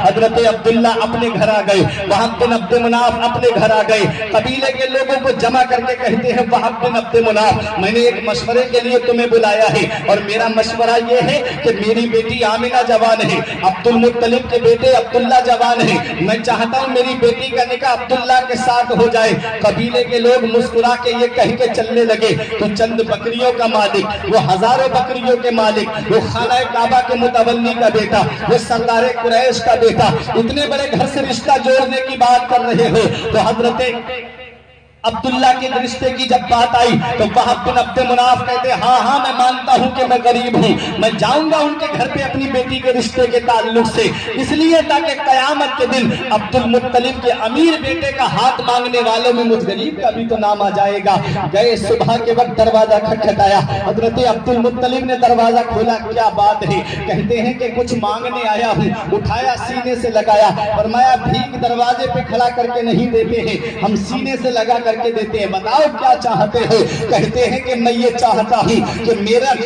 حضرت عبداللہ اپنے گھر آ گئے، وہب بن عبد مناف اپنے گھر آ گئے، قبیلے کے لوگوں کو جمع کر کے کہتے ہیں وہب بن عبد مناف میں نے ایک مشورے کے لیے تمہیں بلایا ہے، اور میرا مشورہ یہ ہے کہ میری بیٹی آمنہ جوان ہے، عبد المطلب کے بیٹے عبداللہ جوان ہے، میں چاہتا ہوں میری بیٹی کا نکاح عبداللہ کے ساتھ ہو جائے۔ قبیلے کے لوگ مسکرا کے یہ کہہ کے چلنے لگے تو چند بکریوں کا مالک، وہ ہزاروں بکریوں کے مالک، وہ خانہ کعبہ کے متولی کا بیٹا، وہ سردار قریش کا بیٹا، اتنے بڑے گھر سے رشتہ جوڑنے کی بات کر رہے ہو، تو حضرت عبداللہ کے رشتے کی جب بات آئی تو وہب بن عبد مناف کہتے ہاں میں مانتا ہوں کہ میں غریب ہوں، میں جاؤں گا ان کے گھر پہ اپنی بیٹی کے رشتے کے تعلق سے، اس لیے تاکہ قیامت کے دن عبد المطلب کے امیر بیٹے کا ہاتھ مانگنے والوں میں مجھ غریب کا بھی تو نام آ جائے گا۔ گئے صبح کے وقت دروازہ کھٹکھٹایا، حضرت عبد المطلب نے دروازہ کھولا، کیا بات ہے؟ کہتے ہیں کہ کچھ مانگنے آیا ہوں، اٹھایا سینے سے لگایا، فرمایا بھیک دروازے پہ کھڑا کر کے نہیں دیتے ہیں، ہم سینے سے لگا کر کے دیتے ہیں، بتاؤ کیا چاہتے ہو؟ کہتے ہیں کہ میں یہ چاہتا ہوں کہ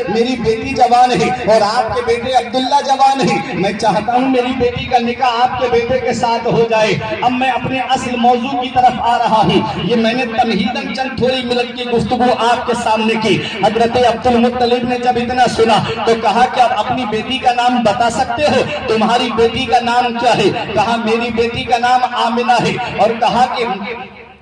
میری بیٹی جوان ہے اور آپ کے بیٹے عبداللہ جوان ہے، میں چاہتا ہوں میری بیٹی کا نکاح آپ کے بیٹے کے ساتھ ہو جائے۔ اب میں اپنے اصل موضوع کی طرف آ رہا ہوں، یہ میں نے تمہیداً چند تھوڑی منٹ کی گفتگو آپ کے سامنے کی۔ حضرت عبد المطلب نے جب اتنا سنا تو کہا کہ آپ اپنی بیٹی کا نام بتا سکتے ہو؟ تمہاری بیٹی کا نام کیا ہے؟ کہا میری بیٹی کا نام آمنہ ہے، اور کہا کہ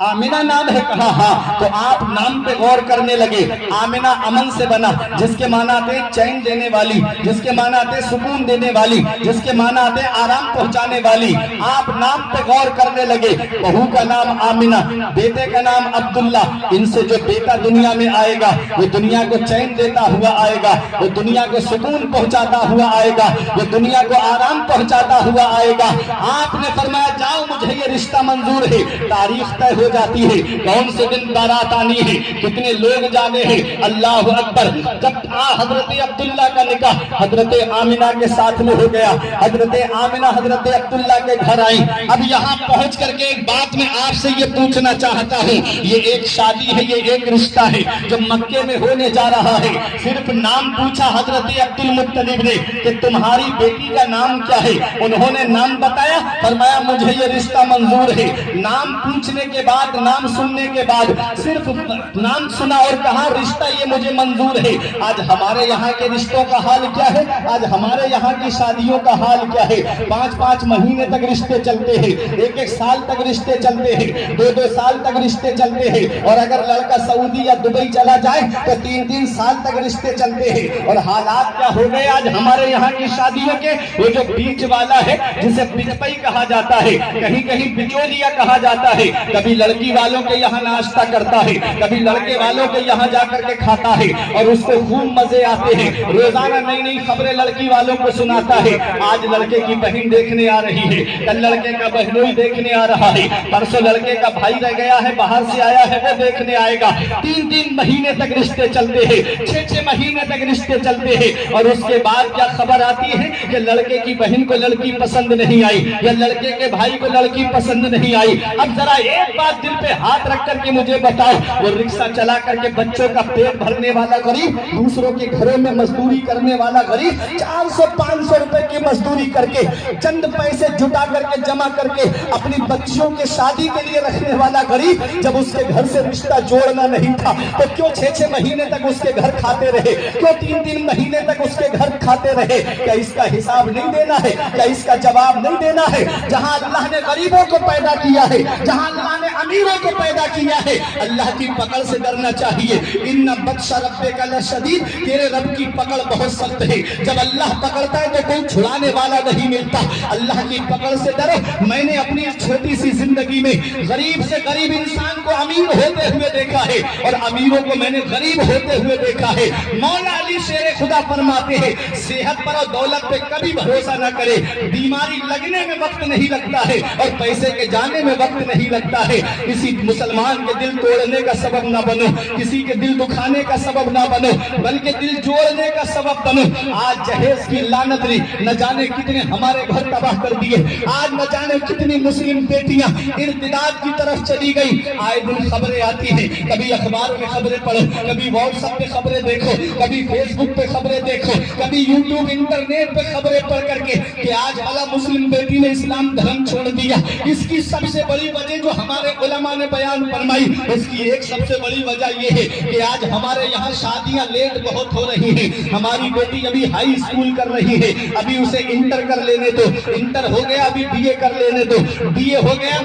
آمنہ نام ہے؟ کہا ہاں۔ تو آپ نام پہ غور کرنے لگے، آمنہ امن سے بنا، جس کے معنی آتے چین دینے والی، جس کے معنی آتے سکون دینے والی، جس کے معنی آتے آرام پہنچانے والی۔ آپ نام پہ غور کرنے لگے، بہو کا نام آمنہ، بیٹے کا نام عبداللہ، ان سے جو بیٹا دنیا میں آئے گا وہ دنیا کو چین دیتا ہوا آئے گا، وہ دنیا کو سکون پہنچاتا ہوا آئے گا، وہ دنیا کو آرام پہنچاتا ہوا آئے گا۔ آپ نے فرمایا جاؤ مجھے یہ رشتہ منظور ہے۔ تاریخ طے ہو جاتی ہے، کون سے دن بارات آنی ہے، کتنے لوگ جانے ہیں، اللہ اکبر۔ جب حضرت عبداللہ کا نکاح حضرت آمنہ کے ساتھ میں ہو گیا، حضرت آمنہ حضرت عبداللہ کے گھر آئیں۔ اب یہاں پہنچ کر کے ایک بات میں آپ سے یہ پوچھنا چاہتا ہوں، یہ ایک شادی ہے، یہ ایک رشتہ ہے جو مکے میں ہونے جا رہا ہے۔ صرف نام پوچھا حضرت عبد المطلب نے کہ تمہاری بیٹی کا نام کیا ہے؟ انہوں نے نام بتایا، فرمایا مجھے یہ رشتہ منظور ہے۔ نام پوچھنے کے بعد، نام سننے کے بعد صرف نام سنا اور کہا رشتہ یہ مجھے منظور ہے۔ آج ہمارے یہاں کے رشتوں کا حال کیا ہے؟ آج ہمارے یہاں کی شادیوں کا حال کیا ہے؟ 5 مہینے تک رشتے چلتے ہیں، 1 سال تک رشتے چلتے ہیں، 2 سال تک رشتے چلتے ہیں، اور اگر لڑکا سعودی یا دبئی چلا جائے تو 3 سال تک رشتے چلتے ہیں۔ اور حالات کیا ہو گئے آج ہمارے یہاں کی شادیوں کے؟ وہ جو بیچ والا ہے جسے بچپئی کہا جاتا ہے، کہیں کہیں بچولیا کہا جاتا ہے، کبھی لڑکی والوں کے یہاں ناشتہ کرتا ہے، کبھی لڑکے والوں کے یہاں جا کر کے کھاتا ہے، اور اس کو خوب مزے آتے ہیں، روزانہ نئی خبریں لڑکی والوں کو سناتا ہے۔ آج لڑکے کی بہن دیکھنے آ رہی ہے، کل لڑکے کا بہنوئی دیکھنے آ رہا ہے، پرسوں لڑکے کا بھائی رہ گیا ہے باہر سے آیا ہے وہ دیکھنے آئے گا۔ 3 مہینے تک رشتے چلتے ہیں، 6 مہینے تک رشتے چلتے ہیں، اور اس کے بعد کیا خبر آتی ہے کہ لڑکے کی بہن کو لڑکی پسند نہیں آئی، یا لڑکے کے بھائی کو لڑکی پسند نہیں آئی۔ اب ذرا ایک بات دل پہ ہاتھ رکھ کر کے مجھے بتاؤ، وہ رکشہ چلا کر کے بچوں کا پیٹ بھرنے والا غریب، دوسروں کے گھروں میں مزدوری کرنے والا غریب، 400-500 روپے کی مزدوری کر کے چند پیسے جٹا کر کے جمع کر کے اپنی بچیوں کے شادی کے لیے رکھنے والا غریب، جب اس کے گھر سے رشتہ جوڑنا نہیں تھا تو کیوں 6 مہینے تک اس کے گھر کھاتے رہے؟ کیوں 3 مہینے تک اس کے گھر کھاتے رہے؟ کیا اس کا حساب نہیں دینا ہے؟ کیا اس کا جواب نہیں دینا ہے؟ جہاں اللہ نے غریبوں کو پیدا کیا ہے، جہاں اللہ نے امیروں کو پیدا کیا ہے، اللہ کی پکڑ سے ڈرنا چاہیے۔ ان بطش ربک لشدید، تیرے رب کی پکڑ بہت سخت ہے۔ جب اللہ پکڑتا ہے تو کوئی چھڑانے والا نہیں ملتا۔ اللہ کی پکڑ سے ڈرو۔ میں نے اپنی چھوٹی سی زندگی میں غریب سے غریب انسان کو امیر ہوتے ہوئے دیکھا ہے، اور امیروں کو میں نے غریب ہوتے ہوئے دیکھا ہے۔ مولا علی شیر خدا فرماتے ہیں صحت پر اور دولت پہ کبھی بھروسہ نہ کرے، بیماری لگنے میں وقت نہیں لگتا ہے اور پیسے کے جانے میں وقت نہیں لگتا ہے۔ किसी मुसलमान के दिल तोड़ने का सबब ना बनो, किसी के दिल दुखाने का सबब ना बनो, बल्कि दिल जोड़ने का सबब बनो। आज जहेज की लानत ने न जाने कितने हमारे घर तबाह कर दिए, आज न जाने कितनी मुस्लिम बेटियां इर्तिदाद की तरफ चली गई। आए दिन खबरें आती हैं, कभी अखबार में खबरें पढ़ो, कभी व्हाट्सएप पे खबरें देखो, कभी फेसबुक पे खबरें देखो, कभी यूट्यूब इंटरनेट पे खबरें पढ़ करके कि आज वाला मुस्लिम बेटी ने इस्लाम धर्म छोड़ दिया। इसकी सबसे बड़ी वजह जो हमारे उलमा ने बयान फरमाई, उसकी एक सबसे बड़ी वजह ये है कि आज हमारे यहाँ शादियां लेट बहुत हो रही हैं। हमारी बेटी अभी हाई स्कूल कर रही है, अभी उसे इंटर कर लेने दो, इंटर हो गया अभी बीए कर लेने दो, बीए हो गया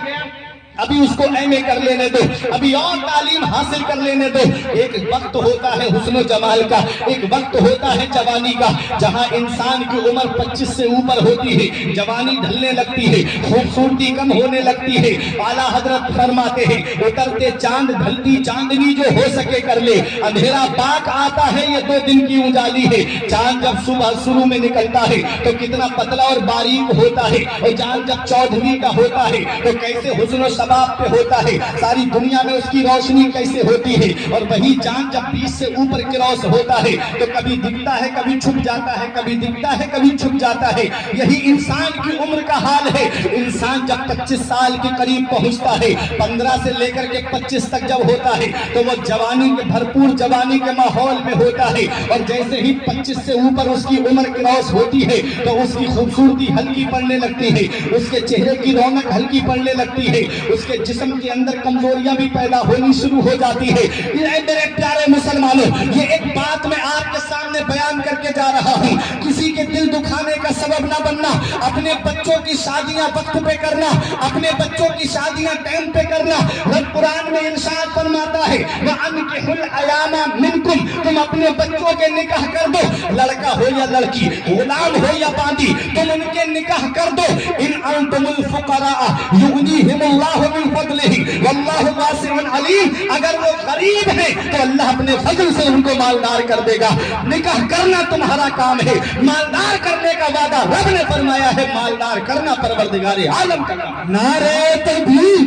अभी उसको एमए कर लेने दो, अभी और तालीम हासिल कर लेने दो। एक वक्त होता है हुस्न जमाल का, एक वक्त होता है जवानी का, जहां इंसान की उम्र 25 से ऊपर होती है, जवानी ढलने लगती है, खूबसूरती कम होने लगती है। आला हजरत फरमाते हैं, उतरते चांद ढलती चांदनी जो हो सके कर ले, अंधेरा पाक आता है ये 2 दिन की उजाली है। चांद जब सुबह शुरू में निकलता है तो कितना पतला और बारीक होता है, और चांद जब चौधरी का होता है तो कैसे हुस्न बाप पे होता है, सारी दुनिया में उसकी रोशनी कैसे होती है। और वही चांद जब 20 से ऊपर क्रॉस होता है तो कभी दिखता है, कभी छुप जाता है, कभी दिखता है, कभी छुप जाता है। यही इंसान की उम्र का हाल है। इंसान जब 25 साल के करीब पहुंचता है, 15 से लेकर के 25 तक जब होता है तो वो जवानी के भरपूर जवानी के माहौल में होता है। और जैसे ही 25 से ऊपर उसकी उम्र क्रॉस होती है तो उसकी खूबसूरती हल्की पड़ने लगती है, उसके चेहरे की रौनक हल्की पड़ने लगती है, उसके जिस्म के अंदर कमजोरियां भी पैदा होनी शुरू हो जाती है। ये मेरे प्यारे मुसलमानों, ये एक बात मैं आपके सामने बयान करके जा रहा हूँ, किसी के दिल दुखाने का सबब ना बनना, अपने बच्चों की शादियां वक्त पे करना, अपने बच्चों की शादियां टाइम पे करना। रब कुरान में इरशाद फरमाता है, वअनकिहुल अयामा मिनकुम, तुम अपने बच्चों के निकाह कर दो, लड़का हो या लड़की, गुलाम हो या बांदी, तुम उनके निकाह कर दो। इन अंतुमुल फुकरा युगनीहिमुल्लाहु मिन फज़लिही वल्लाहु वासिउन अलीम, अगर वो गरीब है तो अल्लाह अपने फजल से उनको मालदार कर देगा। निकाह करना तुम्हारा काम है, मालदार करने का वादा रब ने फरमाया है, मालदार करना परवरदिगारे आलम का काम है। नारे तकबीर,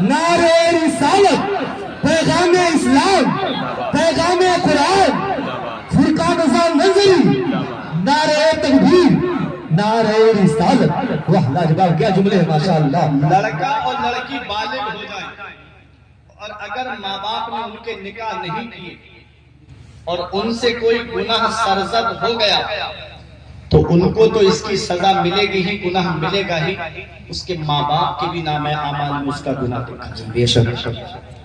नारे रिसालत, पैगाम इस्लाम, पैगाम कुरान, फुरकान नजरी, नारे तकबीर, नारे रिसालत। वाह लाजवाब, क्या जुमले हैं माशाअल्लाह। लड़का और लड़की बालिग हो जाए और अगर माँ बाप ने उनके निकाह नहीं किए और उनसे कोई गुनाह सरजद हो गया तो उनको तो इसकी सजा मिलेगी ही, गुनाह मिलेगा ही, उसके माँ बाप के भी नाम आमाल में उसका गुनाह लिखा जाएगा। बेशक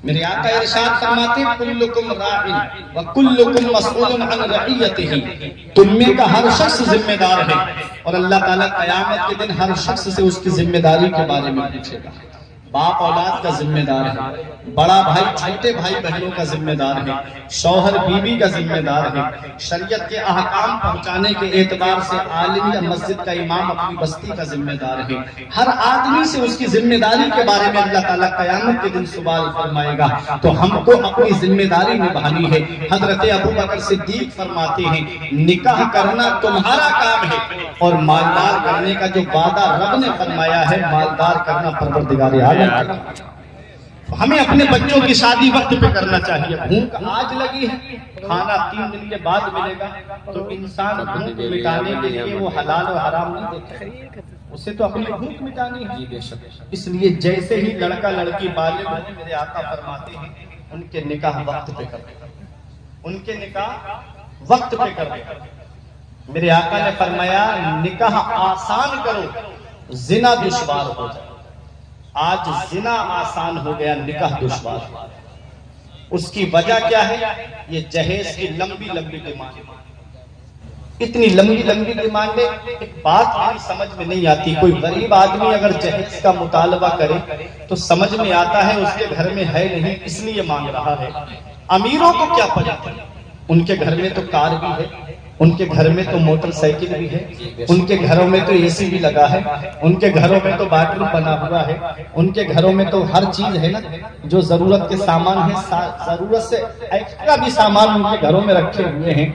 मेरे आका इरशाद फरमाते, कुल्लुकुम राइन व कुल्लुकुम मसऊलुन अन रइयतिही, तुम में का हर शख्स जिम्मेदार है और अल्लाह ताला क़यामत के दिन हर शख्स से उसकी जिम्मेदारी के बारे में पूछेगा। बाप औलाद का जिम्मेदार है, बड़ा भाई छोटे भाई बहनों का जिम्मेदार है, शौहर बीवी का जिम्मेदार है, शरीयत के अहकाम पहुंचाने के एतबार से आलिम या मस्जिद का इमाम अपनी बस्ती का जिम्मेदार है। हर आदमी से उसकी जिम्मेदारी के बारे में अल्लाह ताला क़यामत के दिन सवाल फरमाएगा। तो हमको अपनी जिम्मेदारी निभानी है। हजरत अबू बकर सिद्दीक फरमाते हैं, निकाह करना तुम्हारा काम है और मालदार करने का जो वादा रब ने फरमाया है, मालदार करना परवरदिगार आलम। हमें अपने बच्चों की शादी वक्त पे करना चाहिए। भूख आज लगी है, खाना 3 दिन के बाद मिलेगा, तो इंसान भूख मिटाने के लिए वो हलाल और हराम नहीं देखता, उसे तो अपनी भूख मिटानी है। इसलिए जैसे ही लड़का लड़की बालिग होने, मेरे आका फरमाते हैं, उनके निकाह वक्त पे कर दो, उनके निकाह वक्त पे कर दो। मेरे आका ने फरमाया, निकाह आसान करो, जिना दुश्वार हो जाए। आज जिना आसान हो गया, निकाह दुश्वार। उसकी वजह क्या है? ये जहेज की लंबी लंबी डिमांड। इतनी लंबी लंबी डिमांडें, एक बात मेरी समझ में नहीं आती। कोई गरीब आदमी अगर जहेज का मुतालबा करे तो समझ में आता है उसके घर में है नहीं, इसलिए मांग रहा है। अमीरों को क्या पता, उनके घर में तो कार भी है, उनके घर में तो मोटरसाइकिल भी है, उनके घरों में तो एसी भी लगा है, उनके घरों में तो बाथरूम बना हुआ है, उनके घरों में तो हर चीज है ना, जो जरूरत के सामान है, जरूरत से एक्स्ट्रा भी सामान उनके घरों में रखे हुए हैं।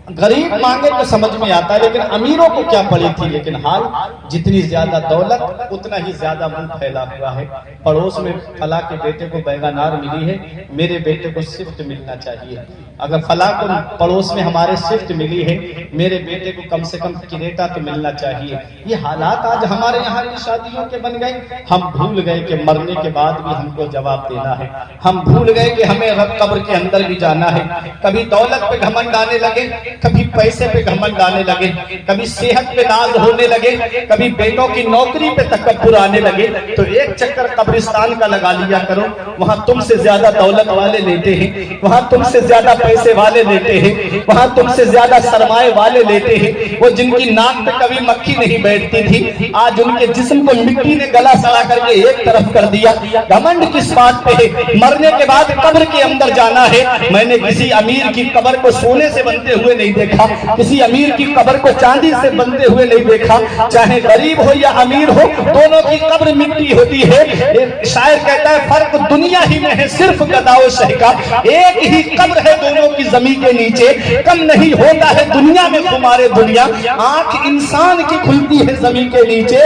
गरीब मांगे तो समझ में आता है, लेकिन अमीरों को क्या पड़ी थी। लेकिन हाल जितनी ज्यादा दौलत उतना ही ज्यादा मुंह फैला हुआ है। पड़ोस में फला के बेटे को बैगानार मिली है, मेरे बेटे को स्विफ्ट मिलना चाहिए। अगर फला को पड़ोस में हमारे स्विफ्ट मिली है, मेरे बेटे को कम से कम क्रेटा तो मिलना चाहिए। ये हालात आज हमारे यहाँ की शादियों के बन गए। हम भूल गए कि मरने के बाद भी हमको जवाब देना है। हम भूल गए कि हमें रब कब्र के अंदर भी जाना है। कभी दौलत पे घमंड आने लगे, कभी पैसे पे घमंड आने लगे, कभी सेहत पे नाज होने लगे, कभी बेटों की नौकरी पे तकब्बुर आने लगे। तो एक चक्कर कब्रिस्तान का लगा लिया करो, वहां तुमसे ज्यादा दौलत वाले लेते हैं, वहां तुमसे ज्यादा पैसे वाले लेते हैं, वहां तुमसे ज्यादा सरमाए वाले लेते हैं। वो जिनकी नाक पे कभी मक्खी नहीं बैठती थी, आज उनके जिस्म को मिट्टी ने गला सड़ा करके एक तरफ कर दिया। घमंड किस बात पे है? मरने के बाद कब्र के अंदर जाना है। मैंने किसी अमीर की कब्र को सोने से बनते हुए नहीं देखा, किसी अमीर की कब्र को चांदी से बनते हुए नहीं देखा। चाहे गरीब हो या अमीर हो, दोनों की कब्र मिट्टी होती है। शायर कहता है फर्क दुनिया ही में है सिर्फ गदा और शह का, एक ही कब्र है दोनों की जमीन के नीचे। कम नहीं होता है दुनिया में तुम्हारे दुनिया, आंख इंसान की खुलती है जमीन के नीचे।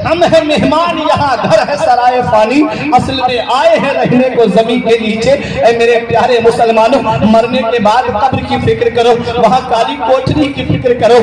हम है मेहमान यहाँ, घर है सराय फानी, असल में आए हैं रहने को जमीन के नीचे। ऐ मेरे प्यारे मुसलमानों, मरने के बाद कब्र की फिक्र करो, वहाँ काली कोठरी की फिक्र करो,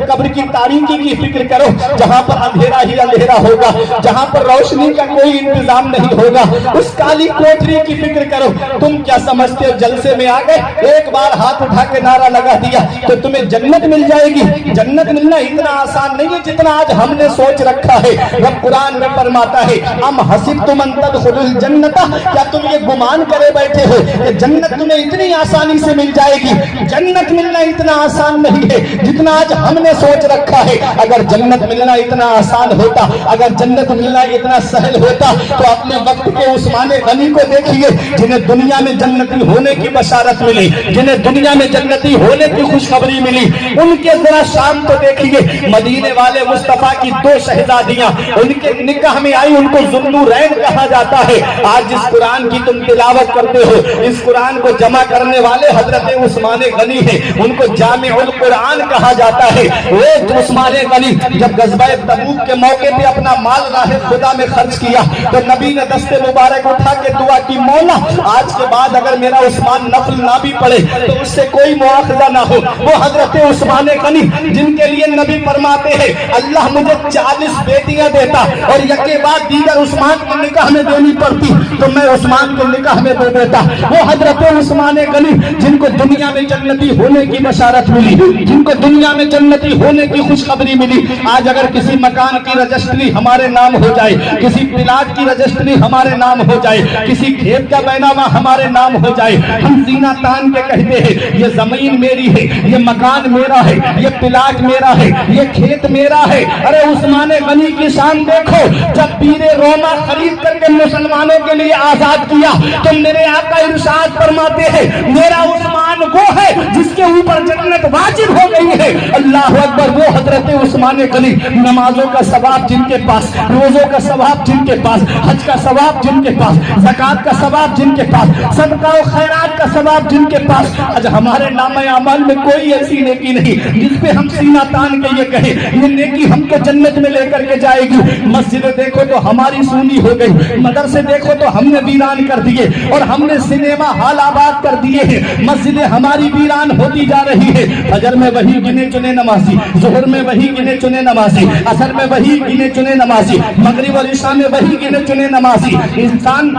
कब्र की तारीकी की फिक्र करो, जहाँ पर अंधेरा ही अंधेरा होगा, जहाँ पर रोशनी का कोई इंतजाम नहीं होगा। उस काली कोठरी की फिक्र करो। तुम क्या समझते हो जलसे में आ गए, एक बार हाथ उठा के नारा लगा दिया तो तुम्हें जन्नत मिल जाएगी? जन्नत मिलना इतना आसान नहीं है जितना आज हमने सोच रखा है। रब कुरान में फरमाता है अम हसिबतुम अन तदखुलुल जन्नत, क्या तुम ये गुमान करे बैठे हो कि जन्नत तुम्हें इतनी आसानी से मिल जाएगी? जन्नत मिलना इतना आसान नहीं है जितना आज हमने सोच रखा है। अगर जन्नत मिलना इतना आसान होता, अगर जन्नत मिलना इतना सहल होता तो अपने वक्त के उस्माने गनी को देखिए, जिन्हें दुनिया में जन्नती होने की बशारत मिली, जिन्हें दुनिया में जन्नती होने की खुशखबरी मिली, उनके जरा शाम को देखिए। मदीने वाले मुस्तफा की दो शहजादियां उनके निकाह में आई, उनको ज़ुन्नुरैन कहा जाता है। आज जिस कुरान की तुम तिलावत करते हो, इस कुरान को जमा करने वाले हजरत उस्माने गनी है, उनको जामिउल कुरान कहा जाता है। वो उस्माने गनी जब गज़वाए तबूक के मौके पे अपना माल राहे खुदा में खर्च किया तो नबी ने दस्ते मुबारक उठा के दुआ की, मौला आज के बाद अगर मेरा उस्मान नफल ना भी पड़े तो उससे कोई मुआखजा ना हो। वो हजरत उस्माने गनी जिनके लिए नबी फरमाते हैं अल्लाह मुझे 40 बेटियां देता और यके बाद दीगर उस्मान के निकाह में देनी पड़ती तो मैं उस्मान के निकाह में दे देता। वो हजरत उस्माने गनी जिनको दुनिया में जन्नती होने की बशारत मिली, जिनको दुनिया में जन्नती होने की खुशखबरी मिली। आज अगर किसी मकान की रजिस्ट्री हमारे नाम हो जाए, किसी प्लाट की रजिस्ट्री हमारे नाम हो जाए, किसी खेत का बैनामा हमारे नाम हो जाए, हम सीना तान के कहते हैं ये जमीन मेरी है, ये मकान मेरा है, ये प्लाट मेरा है, ये खेत मेरा है। अरे उस्माने गनी की शान देखो, जब पीरे रोमा खरीद करके मुसलमानों के लिए आजाद किया तो मेरे आका इरशाद फरमाते हैं मेरा उस्मान वो है जिसके ऊपर जन्नत वाजिब हो गई है। अल्लाह अकबर। वो हजरत उस्माने गनी, नमाजों का सवाब जिनके पास, रोजों का सवाब जिनके पास, हज का सवाब जिनके पास, ज़कात का सवाब जिनके पास, सदका और खैरात का सवाब जिनके पास। आज हमारे नामे अमल में कोई ऐसी नेकी नहीं जिसपे हम सीना तान के ये कहे ये नेकी हमको जन्नत में लेकर के जाएगी। मस्जिदें देखो तो हमारी सूनी हो गई, मदरसे देखो तो हमने वीरान कर दिए और हमने सिनेमा हॉल आबाद कर दिए हैं। मस्जिदें हमारी वीरान होती जा रही है। फजर में वही गिने चुने नमाजी, जोहर में वही गिने चुने नमाजी, असर में वही गिने चुने नमाजी, मगरिब और इशा में वही गिने चुने नमाजी। इंसान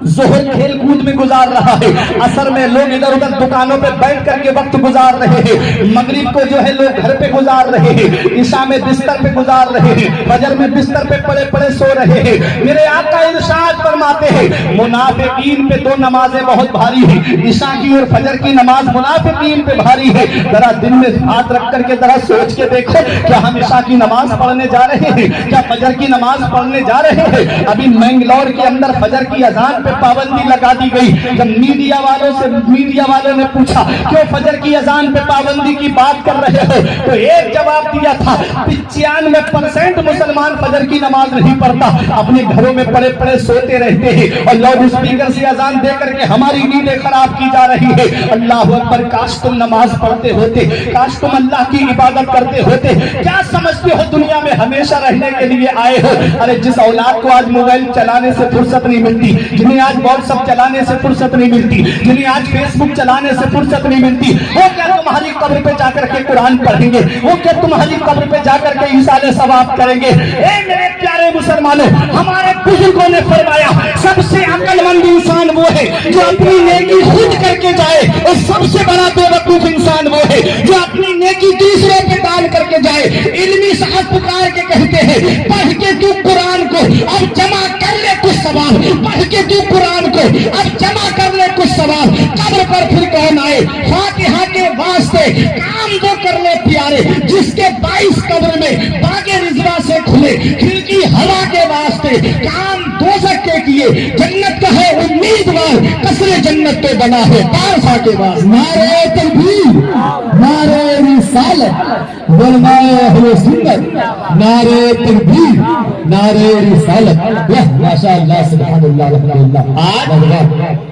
जोहर खेल कूद में गुजार रहा है, असर में लोग इधर उधर दुकानों पे बैठ करके वक्त गुजार रहे हैं, मगरिब को जो है लोग घर पे गुजार रहे हैं, ईशा में बिस्तर पे गुजार रहे हैं, फजर में बिस्तर पे पड़े पड़े सो रहे हैं। मेरे आका इरशाद फरमाते हैं मुनाफिकीन पे दो नमाजें बहुत भारी है, ईशा की और फजर की नमाज मुनाफिकीन पे भारी है। जरा दिन में हाथ रख करके जरा सोच के देखो, क्या हम ईशा की नमाज पढ़ने जा रहे हैं? क्या फजर की नमाज पढ़ने जा रहे हैं? अभी मैंगलोर के अंदर फजर की अजान पे पाबंदी लगा दी गई। जब मीडिया वालों ने पूछा क्यों फजर की अजान पे पाबंदी की बात कर रहे हो, तो एक जवाब दिया था 95% मुसलमान फजर की नमाज नहीं पढ़ता, अपने घरों में पड़े पड़े सोते रहते हैं और लाउड स्पीकर से अजान दे करके हमारी नींदें खराब की जा रही है। अल्लाह अकबर, काश तुम नमाज पढ़ते होते, काश तुम अल्लाह की इबादत करते होते। क्या समझते हो दुनिया में हमेशा रहने के लिए आए हो? अरे जिस औलाद को आज मोबाइल चलाने से फुर्सत नहीं मिलती, जिन्हें आज व्हाट्सएप चलाने से फुर्सत नहीं मिलती, जिन्हें आज फेसबुक चलाने से फुर्सत नहीं मिलती, वो क्या तुम्हारी कब्र पे जाकर के कुरान पढ़ेंगे? वो क्या तुम्हारी कब्र पे जाकर के इसाले सवाब करेंगे? ए मेरे प्यारे मुसलमानों, हमारे बुजुर्गों ने फरमाया सबसे अक्लमंद इंसान वो है जो अपनी नेकी खुद करके जाए, और सबसे बड़ा बेवकूफ इंसान वो है जो अपनी नेकी दूसरे पे दान करके जाए। इल्मी साहब पुकार के कहते हैं पढ़ के तू कुरान को अब जमा कर ले कुछ सवाल, पढ़ के तू कुरान को अब जमा कर ले कुछ सवाल, कब्र पर फिर कौन आए? फातिहा के वास्ते काम वो कर ले प्यारे जिसके 22 कब्र में बागे रिजवा से खुले, खिड़की हवा के वास्ते काम दोज़ख के किए, जन्नत का है उम्मीदवार, कसरे जन्नत पे बना है बारसा के वास्ते। नारे तकबीर, नारे रिसालत, उलमाए अहले सुन्नत, नारे तकबीर, नारे रिसालत। वाह माशाअल्लाह, सुभानअल्लाह, अल्हम्दुलिल्लाह।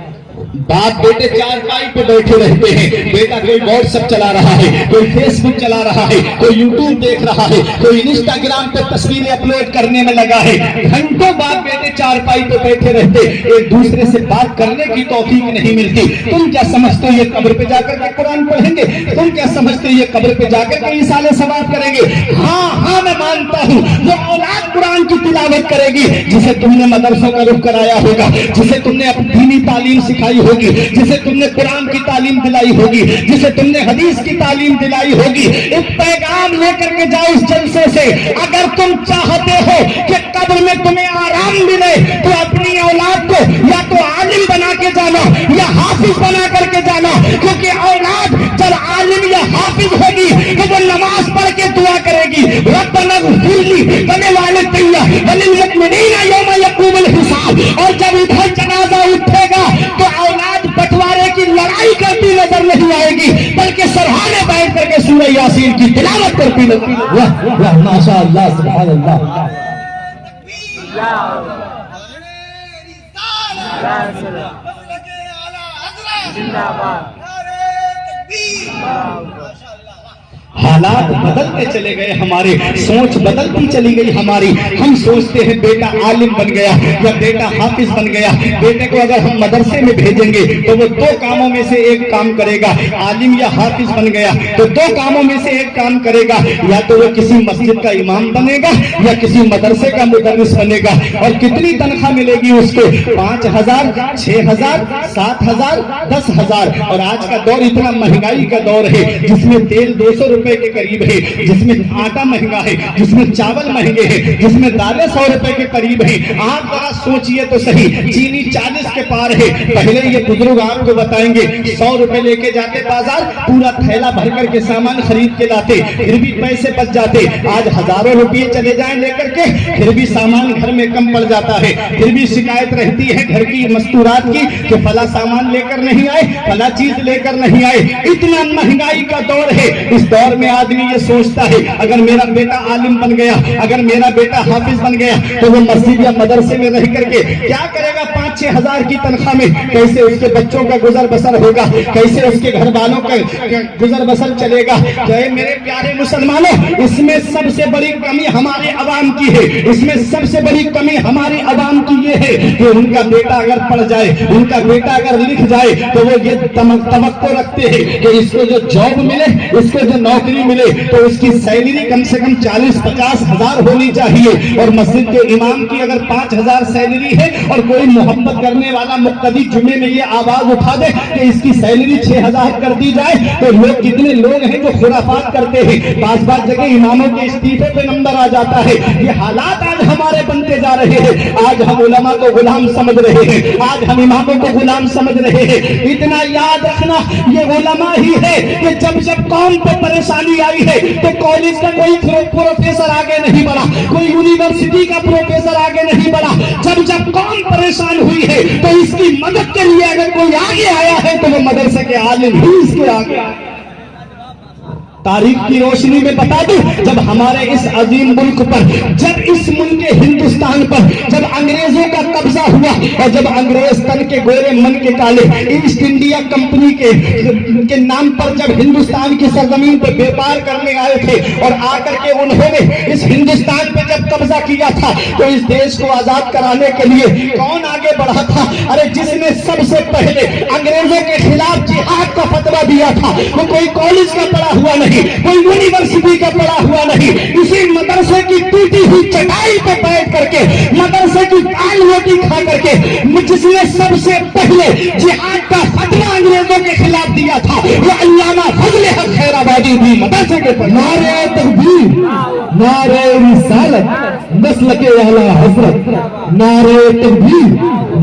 बाप बेटे चारपाई पे बैठे रहते हैं, बेटा कोई व्हाट्सएप चला रहा है, कोई फेसबुक चला रहा है, कोई यूट्यूब देख रहा है, कोई इंस्टाग्राम पे तस्वीरें अपलोड करने में लगा है। घंटों बाप बेटे चारपाई पे बैठे रहते, एक दूसरे से बात करने की तौफीक नहीं मिलती। तुम क्या समझते हो ये कब्र पे जाकर के कुरान पढ़ेंगे? तुम क्या समझते हो ये कब्र पे जाकर के इसाले सवाब करेंगे? हाँ, मैं मानता हूँ वो औलाद कुरान की तिलावत करेगी जिसे तुमने मदरसों का रुख कराया होगा, जिसे तुमने अपनी दीनी तालीम सिखाई होगी, जिसे तुमने कुरान की तालीम दिलाई होगी, जिसे तुमने हदीस की तालीम दिलाई होगी। एक पैगाम लेकर के जाओ इस जलसे से, अगर तुम चाहते हो कि कब्र में तुम्हें आराम मिले तो अपनी औलाद को या तो आलिम बना के जाना या हाफिज बना करके जाना, क्योंकि औलाद जब आलिम या हाफिज होगी तो वो नमाज पढ़ के दुआ करेगी, रब्बना इग़फिरली वलिवालिदैया वलिलमुमिनीना यौमा यक़ूमुल हिसाब। और जब इधर जनाजा उठेगा तो औलाद बंटवारे की लड़ाई करती नजर नहीं आएगी, बल्कि सरहाने बैठ करके सूरह यासीन की तिलावत करती नजर। वाह वाह माशाअल्लाह, सुभानअल्लाह। हालात बदलते चले गए, हमारे सोच बदलती चली गई हमारी। हम सोचते हैं बेटा आलिम बन गया या बेटा हाफिज बन गया, बेटे को अगर हम मदरसे में भेजेंगे तो वो दो कामों में से एक काम करेगा। आलिम या हाफिज बन गया तो दो कामों में से एक काम करेगा, या तो वो किसी मस्जिद का इमाम बनेगा या किसी मदरसे का मुदर्रिस बनेगा। और कितनी तनख्वाह मिलेगी उसको? 5,000, 6,000, 7,000, 10,000। और आज का दौर इतना महंगाई का दौर है जिसमें तेल 200 रुपए के करीब है, जिसमें आटा महंगा है, जिसमें चावल महंगे हैं, जिसमें दालें 100 रुपए के करीब है। आप जरा सोचिए तो सही, चीनी 40 के पार है। पहले ये बुजुर्ग आपको बताएंगे 100 रुपए लेके जाते बाजार, पूरा थैला भर करके सामान खरीद के लाते, फिर भी पैसे बच जाते। आज हजारों रुपये चले जाएं लेकर के, फिर भी सामान घर में कम पड़ जाता है, फिर भी शिकायत रहती है घर की मस्तूरात की कि फला सामान लेकर नहीं आए, फला चीज लेकर नहीं आए। इतना महंगाई का दौर है। इस दौर में आदमी ये सोचता है अगर मेरा बेटा आलिम बन गया, अगर मेरा बेटा हाफिज बन गया तो वो मस्जिद या मदरसे में रह करके क्या करेगा? 5-6 हजार की तनख्वाह में कैसे उसके बच्चों का गुजर बसर होगा, कैसे उसके घर वालों का गुजर बसर चलेगा? चाहे मेरे प्यारे मुसलमानों, इसमें सबसे बड़ी कमी हमारे अवाम की है। इसमें सबसे बड़ी कमी हमारे अवाम की ये है कि उनका बेटा अगर पढ़ जाए, उनका बेटा अगर लिख जाए तो वो ये तवक्को रखते हैं कि इसको जो जॉब मिले, इसको जो नौकरी मिले तो उसकी सैलरी कम से कम 40-50 हजार होनी चाहिए। और मस्जिद के इमाम की अगर 5,000 सैलरी है और कोई मोहब्बत करने वाला मुक्तदी जुमे में ये आवाज उठा दे कि इसकी सैलरी 6,000 कर दी जाए, तो लोग कितने लोग हैं जो खुराफात करते हैं। बात जगह इमामों के इस्तीफे पे नंबर आ जाता है। ये हालात आज हमारे बनते जा रहे हैं। आज हम उलमा को गुलाम समझ रहे हैं, आज हम इमामों को गुलाम समझ रहे हैं। इतना याद रखना, ये उलमा ही है कि जब जब कौम पे परेशान پریشانی آئی ہے تو کالج کا کوئی پروفیسر آگے نہیں بڑھا, کوئی یونیورسٹی کا پروفیسر آگے نہیں بڑھا. جب قوم پریشان ہوئی ہے تو اس کی مدد کے لیے اگر کوئی آگے آیا ہے تو وہ مدرسے کے عالم ہی اس کے آگے آئے. تاریخ کی روشنی میں بتا دوں, جب ہمارے اس عظیم ملک پر, جب اس ملک ہندوستان پر جب انگریزوں کا قبضہ ہوا اور جب انگریز تن کے گورے من کے کالے ایسٹ انڈیا کمپنی کے نام پر جب ہندوستان کی سرزمین پر بیپار کرنے آئے تھے اور آ کر کے انہوں نے اس ہندوستان پہ جب قبضہ کیا تھا تو اس دیش کو آزاد کرانے کے لیے کون آگے بڑھا تھا؟ ارے جس نے سب سے پہلے انگریزوں کے خلاف جہاد کا فتویٰ دیا تھا وہ کوئی کالج کا پڑھا ہوا نہیں, کوئی یونیورسٹی کا پڑھا ہوا نہیں, اسی مدرسے کی ٹوٹی ہوئی چٹائی پہ بیٹھ کر کے مدرسے کی دال روٹی کھا کر کے جس نے سب سے پہلے جہاد کا فتویٰ انگریزوں کے خلاف دیا تھا وہ علامہ فضل حق خیر آبادی بھی مدرسے کے پر. نعرہ تکبیر, نعرہ رسالت, نسل کے اعلی حضرت, نعرہ تکبیر,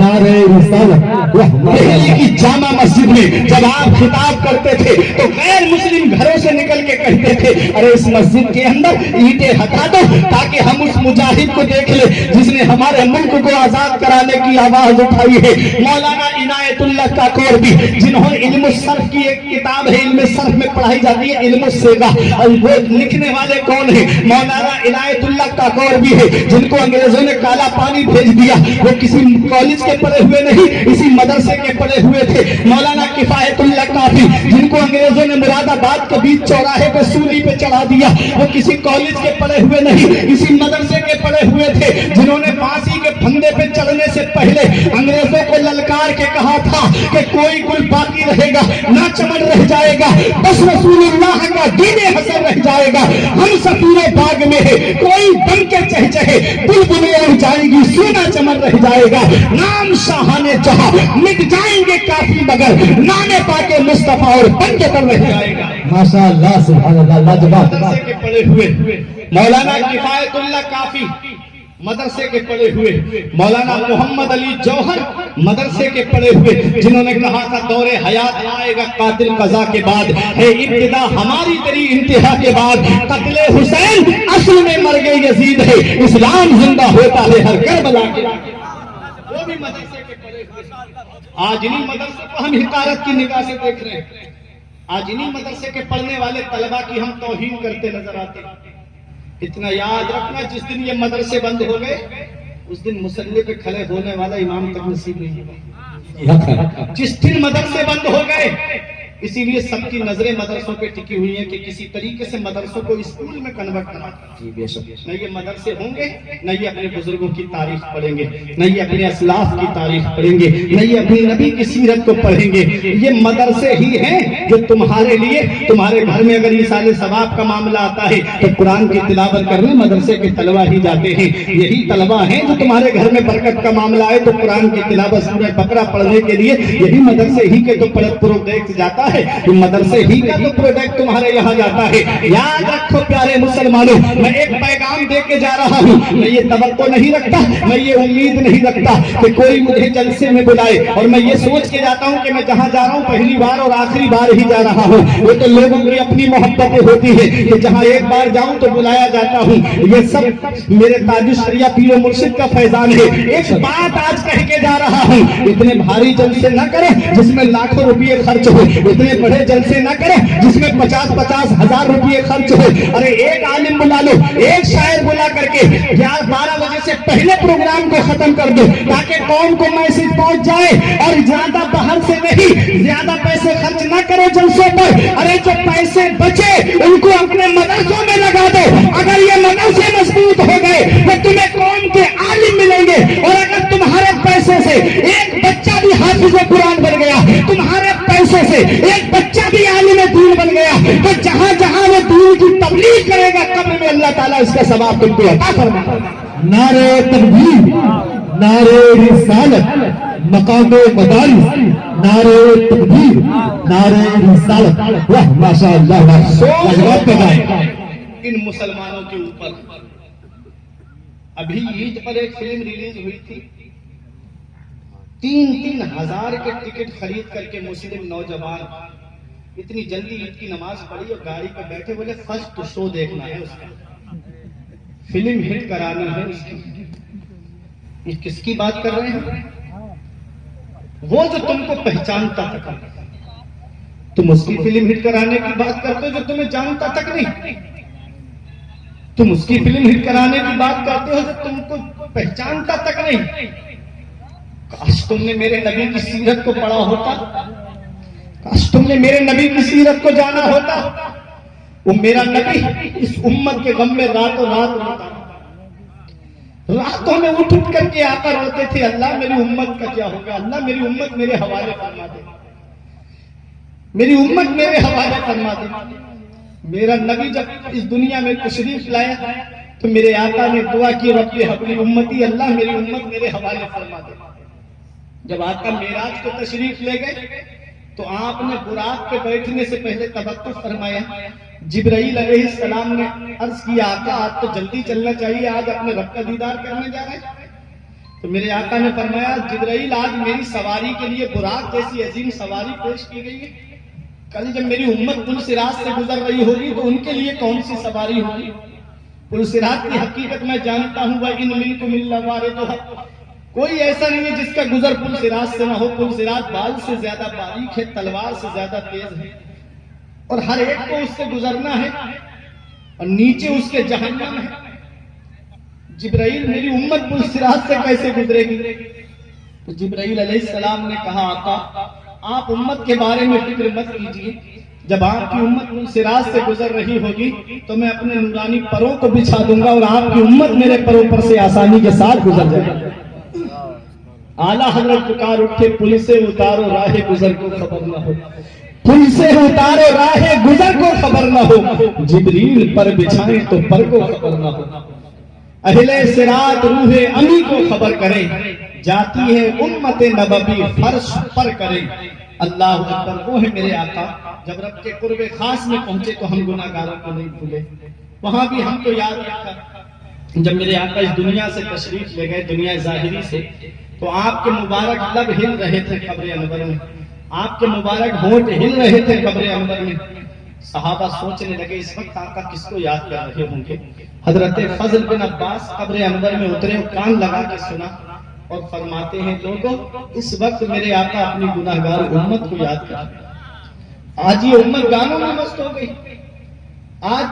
نعرہ رسالت. دہلی کی جامع مسجد میں جب آپ خطاب کرتے تھے تو غیر مسلم گھروں سے نکل کے کہتے تھے ارے اس مسجد کے اندر اینٹیں ہٹا دو تاکہ ہم اس مجاہد کو دیکھ لیں جس نے ہمارے ملک کو آزاد کرانے کی آواز اٹھائی ہے. مولانا عنایت اللہ کاکور بھی, جنہوں نے علم الصرف کی ایک کتاب ہے, علم الصرف میں پڑھائی جاتی ہے علم الصیغہ, اور وہ لکھنے والے کون ہیں؟ مولانا عنایت اللہ کاکور بھی ہے, جن کو انگریزوں نے کالا پانی بھیج دیا. وہ کسی کالج کے پڑھے ہوئے نہیں, اسی مدرسے کے پڑھے ہوئے تھے. مولانا کفایت اللہ کافی, جن کو انگریزوں نے مراد آباد کے بیچ چوراہے پہ سولی پہ چڑھا دیا, وہ کسی کالج کے پڑھے ہوئے نہیں, اسی مدرسے کے پڑھے ہوئے تھے. جنہوں نے پھانسی کے پھندے پہ چڑھنے سے پہلے انگریزوں کو للکار کے کہا تھا کہ کوئی گل باقی رہے گا نہ چمن رہ جائے گا, بس رسول اللہ کا دین حسن رہ جائے گا. ہم سفیر باغ میں ہے, کوئی بن کے چہچہے بلبلیں اڑ جائے گی, سونا چمن رہ جائے گا. نام شاہانے جہاں مٹ جائیں گے کافی مگر نام پاک مصطفیٰ اور بن کے کر رہ جائے گا. ماشاء اللہ, سبحان اللہ, لاجواب. مدرسے کے پڑھے ہوئے مولانا کفایت اللہ کافی مدرسے کے پڑھے ہوئے, مولانا محمد علی جوہر مدرسے کے پڑھے ہوئے, جنہوں نے کہا تھا دور حیات آئے گا قاتل قضا کے بعد, ہے ابتدا ہماری تیری انتہا کے بعد. قتل حسین اصل میں مرگ یزید ہے, اسلام زندہ ہوتا ہے ہر کربلا کے. وہ بھی مدرسے کے پڑھے ہوئے. آج انہی مدرسے کو ہم حقارت کی نگاہ سے دیکھ رہے ہیں, آج انہی مدرسے کے پڑھنے والے طلبہ کی ہم توہین کرتے نظر آتے ہیں. اتنا یاد رکھنا, جس دن یہ مدرسے بند ہو گئے اس دن مصلی پہ کھڑے ہونے والا امام تک نصیب نہیں ہوگا. جس دن مدرسے بند ہو گئے, اسی لیے سب کی نظریں مدرسوں پہ ٹکی ہوئی ہیں کہ کسی طریقے سے مدرسوں کو اسکول میں کنورٹ کرنا. نہ یہ مدرسے ہوں گے, نہ یہ اپنے بزرگوں کی تاریخ پڑھیں گے, نہ یہ اپنے اسلاف کی تاریخ پڑھیں گے, نہ یہ اپنے نبی کی سیرت کو پڑھیں گے. یہ مدرسے ہی ہیں جو تمہارے لیے, تمہارے گھر میں اگر ایصال ثواب کا معاملہ آتا ہے تو قرآن کی تلاوت کرنے مدرسے کے طلبہ ہی جاتے ہیں. یہی طلبہ ہیں جو تمہارے گھر میں برکت کا معاملہ آئے تو قرآن کی تلاوت سورہ بقرہ پڑھنے کے لیے یہی مدرسے ہی کے تو پروڈکٹ جاتا ہے, مدرسے ہی کا تو پروڈکٹ تمہارے یہاں جاتا ہے. یاد رکھو پیارے مسلمانوں, میں ایک پیغام دے کے جا رہا ہوں. میں یہ توقع نہیں رکھتا, میں یہ امید نہیں رکھتا کہ کوئی مجھے جلسے میں بلائے, اور میں یہ سوچ کے جاتا ہوں کہ میں جہاں جا رہا ہوں پہلی بار اور آخری بار ہی جا رہا ہوں. وہ تو لوگوں کی اپنی محبتیں ہوتی ہے کہ جہاں ایک بار جاؤں تو بلایا جاتا ہوں. یہ سب میرے تاج الشریعہ پیر و مرشد کا فیضان ہے. ایک بات آج کہہ کے جا رہا ہوں, اتنے بھاری جلسے نہ کریں جس میں لاکھوں روپئے خرچ ہو, اتنے بڑے جلسے نہ کریں جس میں 50,000 ہزار روپئے خرچ ہو. ارے ایک عالم بلا لو, ایک شاعر بلا کر کے 12 بجے سے پہلے پروگرام کو ختم کر دو تاکہ قوم کو میسج پہنچ جائے. اور زیادہ باہر سے نہیں, زیادہ پیسے خرچ نہ کرو جلسوں پر. ارے جو پیسے بچے ان کو اپنے مدرسوں میں لگا دو. اگر یہ مدرسے مضبوط ہو گئے تو تمہیں قوم کے عالم ملیں گے, اور اگر تمہارے پیسے سے ایک بچہ بھی حافظ قرآن بن گیا, تمہارے پیسے سے ایک بچہ بھی عالم دین بن گیا, تو جہاں جہاں وہ دین کی تبلیغ کرے گا قبر میں اللہ تعالیٰ اس کا ثواب تم کو عطا فرمائے گا. نعرہ تکبیر, نعرہ رسالت, مقام مدارس, نعرہ تکبیر, نعرہ رسالت. واہ ماشاء اللہ, لاجواب پیغام. ان مسلمانوں کے اوپر ابھی عید پر ایک فلم ریلیز ہوئی تھی, 3,000 کے ٹکٹ خرید کر کے مسلم نوجوان اتنی جلدی عید کی نماز پڑھی اور گاڑی پہ بیٹھے بولے فرسٹ شو دیکھنا ہے اس کا، فلم ہٹ کرانی ہے اس کی۔ یہ کس کی بات کر رہے ہیں؟ وہ جو تم کو پہچانتا تک، تم اس کی فلم ہٹ کرانے کی بات کرتے ہو جو تمہیں جانتا تک نہیں۔ تم اس کی فلم ہٹ کرانے کی بات کرتے ہو جو تم کو پہچانتا تک نہیں۔ کاش تم نے میرے نبی کی سیرت کو پڑھا ہوتا، کاش تم نے میرے نبی کی سیرت کو جانا ہوتا۔ وہ میرا نبی اس امت کے غم میں راتوں رات روتا، راتوں میں اٹھ کر کے آ کر روتے تھے، اللہ میری امت کا کیا ہوگا، اللہ میری امت میرے حوالے فرما دے، میری امت میرے حوالے فرما دے۔ میرا نبی جب اس دنیا میں تشریف لایا تو میرے آقا نے دعا کی، رب حبلی امتی، اللہ میری امت میرے حوالے فرما دے۔ جب آقا معراج کو تشریف لے گئے تو آپ نے براق پہ بیٹھنے سے پہلے توقف فرمایا۔ جبرائیل علیہ السلام نے عرض کیا، آقا آج تو جلدی چلنا چاہیے، آج اپنے رب کا دیدار کرنے جا رہے ہیں۔ تو میرے آقا نے فرمایا، جبرائیل آج میری سواری کے لیے براق جیسی عظیم سواری پیش کی گئی ہے، کل جب میری امت پل صراط سے گزر رہی ہوگی تو ان کے لیے کون سی سواری ہوگی؟ پل صراط کی حقیقت میں جانتا ہوں، وَإِن مِنكُمْ إِلَّا وَارِدُهَا، کوئی ایسا نہیں ہے جس کا گزر پل صراط سے نہ ہو۔ پل صراط بال سے زیادہ باریک ہے، تلوار سے زیادہ تیز ہے، اور ہر ایک کو اس سے گزرنا ہے، اور نیچے اس کے جہنم ہے۔ جبرائیل میری امت پل صراط سے کیسے گزرے گی؟ تو جبرائیل علیہ السلام نے کہا، آقا آپ امت کے بارے میں فکر مت کیجیے، جب آپ کی امت پل صراط سے گزر رہی ہوگی تو میں اپنے نورانی پروں کو بچھا دوں گا اور آپ کی امت میرے پروں پر سے آسانی کے ساتھ گزر جائے گی۔ اعلیٰ حضرت پکار اٹھے، پل سے اتارو راہ گزر کو خبر نہ ہو، پل سے اتارو راہ گزر کو خبر نہ ہو، جبریل پر بچھائیں تو پر کو خبر نہ ہو، اہل صراط روح امی کو خبر کرے، جاتی ہے امت نبوی فرش پر کرے۔ اللہ اکبر، وہ ہے میرے آقا جب رب کے قرب خاص میں پہنچے تو ہم گناہ گاروں کو نہیں بھولے، وہاں بھی ہم کو یاد رکھا۔ جب میرے آقا اس دنیا سے تشریف لے گئے، دنیا ظاہری سے، تو آپ کے مبارک لب ہل رہے تھے قبر انور میں، آپ کے مبارک ہونٹ ہل رہے تھے قبر انور میں۔ صحابہ سوچنے لگے اس وقت آقا کس کو یاد کر رہے ہوں گے؟ حضرت فضل بن عباس قبر انور میں اترے اور کان لگا کے سنا اور فرماتے ہیں، لوگوں اس وقت میرے آقا اپنی گناہگار امت کو یاد کر۔ آج یہ امت گانوں میں مست ہو گئی، آج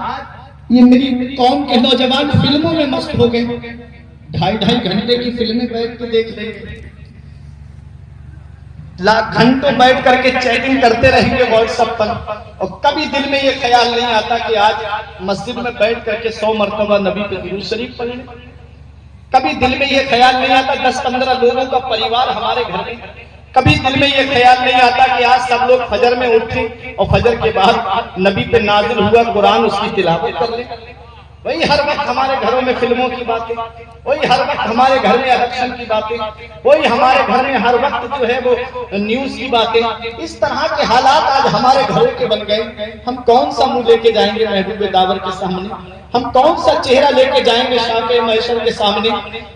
یہ میری قوم کے نوجوان فلموں میں مست ہو گئے، 2.5 گھنٹے کی فلمیں بیٹھ کے دیکھ رہے ہیں، گھنٹوں بیٹھ کر کے چیٹنگ کرتے رہیں گے واٹس ایپ پر، اور کبھی دل میں یہ خیال نہیں آتا کہ آج مسجد میں بیٹھ کر کے 100 مرتبہ نبی پہ درود شریف پڑھیں۔ کبھی دل میں یہ خیال نہیں آتا 10-15 لوگوں کا پریوار ہمارے گھر میں، کبھی دل میں یہ خیال نہیں آتا کہ آج سب لوگ فجر میں اٹھیں اور فجر کے بعد نبی پہ نازل ہوا قرآن اس کی تلاوت کر لیں۔ وہی ہر وقت ہمارے گھروں میں فلموں کی باتیں، وہی ہر وقت ہمارے گھر میں الیکشن کی باتیں، وہی ہمارے گھر میں ہر وقت جو ہے وہ نیوز کی باتیں۔ اس طرح کے حالات آج ہمارے گھروں کے بن گئے۔ ہم کون سا منہ لے کے جائیں گے محبوب داور کے سامنے؟ ہم کون سا چہرہ لے کے جائیں گے شافع محشر کے سامنے؟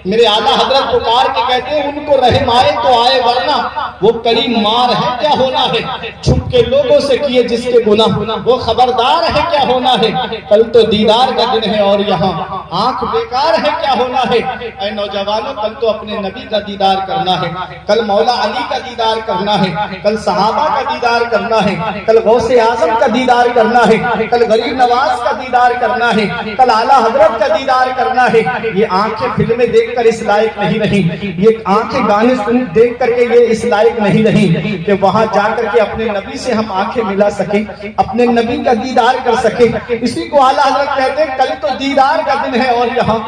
میرے اعلیٰ حضرت پکار کے کہتے ہیں، ان کو رحم آئے تو آئے، ورنہ وہ کڑی مار ہے کیا ہونا ہے، چھپ کے لوگوں سے کیے جس کے گناہ، وہ خبردار ہے کیا ہونا ہے، کل تو دیدار کا دن ہے اور یہاں آنکھ بیکار ہے کیا ہونا ہے۔ اے نوجوانوں، کل تو اپنے نبی کا دیدار کرنا ہے، کل مولا علی کا دیدار کرنا ہے، کل صحابہ کا دیدار کرنا ہے، کل غوث اعظم کا دیدار کرنا ہے، کل غریب نواز کا دیدار کرنا ہے، کل اعلیٰ حضرت کا دیدار کرنا ہے۔ یہ آنکھیں فلمیں دیکھ کر اس لائق نہیں رہی، یہ آنکھیں گانے دیکھ کر کے یہ اس لائق نہیں رہی کہ وہاں جا کر کے اپنے نبی سے ہم آنکھیں ملا سکیں، اپنے نبی کا دیدار کر سکیں۔ اسی کو اعلیٰ حضرت کہتے ہیں، کل تو دیدار کا دن ہے اور یہاں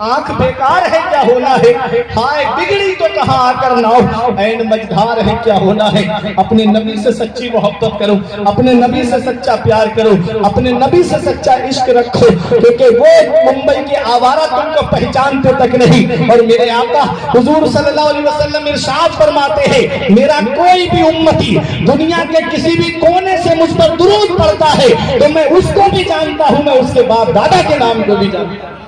آنکھ بیکار ہے کیا ہونا ہے، ہائے بگڑی تو کہاں آ کر ناؤ عین مجدھار ہے کیا ہونا ہے۔ اپنے نبی سے سچی محبت کرو، اپنے نبی سے سچا پیار کرو، اپنے نبی سے سچا عشق رکھو، کیونکہ وہ ممبئی کے آوارہ تم کو پہچانتے تک نہیں۔ اور میرے آقا حضور صلی اللہ علیہ وسلم ارشاد فرماتے ہیں، میرا کوئی بھی امتی دنیا کے کسی بھی کونے سے مجھ پر درود پڑھتا ہے تو میں اس کو بھی جانتا ہوں، میں اس کے باپ دادا کے نام کو بھی جانتا ہوں۔